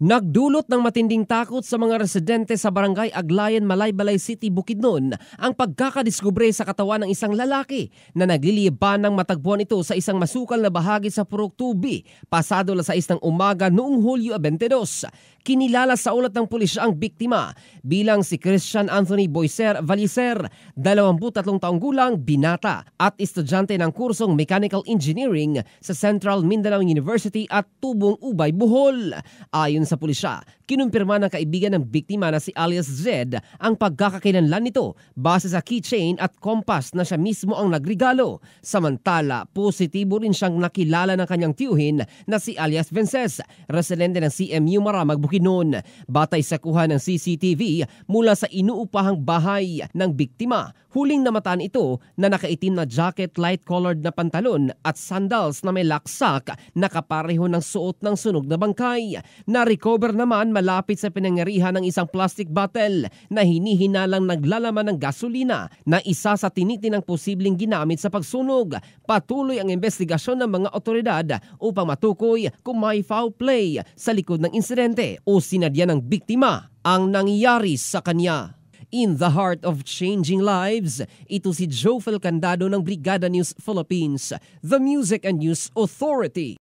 Nagdulot ng matinding takot sa mga residente sa barangay Aglayan, Malaybalay City, Bukidnon ang pagkakadiskubre sa katawan ng isang lalaki na nagliliban ng matagpuan ito sa isang masukal na bahagi sa Purok Tubi pasado 6 ng umaga noong Hulyo 22. Kinilala sa ulat ng pulisya ang biktima bilang si Christian Anthony Boyser Valiser, 23 taong gulang, binata at estudyante ng kursong Mechanical Engineering sa Central Mindanao University at Tubong Ubay, Bohol. Ayon sa pulisya, kinumpirma ng kaibigan ng biktima na si alias Zed ang pagkakakilanlan nito base sa keychain at compass na siya mismo ang nagregalo. Samantala, positibo rin siyang nakilala ng kanyang tiyuhin na si alias Vences, residente ng CMU Maramag, Bukidnon. Batay sa kuha ng CCTV mula sa inuupahang bahay ng biktima, huling namataan ito na nakaitim na jacket, light-colored na pantalon at sandals na may laksak na kapareho ng suot ng sunog na bangkay. Na-recover naman malapit sa pinangyarihan ng isang plastic bottle na hinihinalang naglalaman ng gasolina na isa sa tinitinang posibleng ginamit sa pagsunog. Patuloy ang investigasyon ng mga otoridad upang matukoy kung may foul play sa likod ng insidente o sinadya ng biktima ang nangyari sa kanya. In the heart of changing lives, ito si Jofel Candado ng Brigada News Philippines, the Music and News Authority.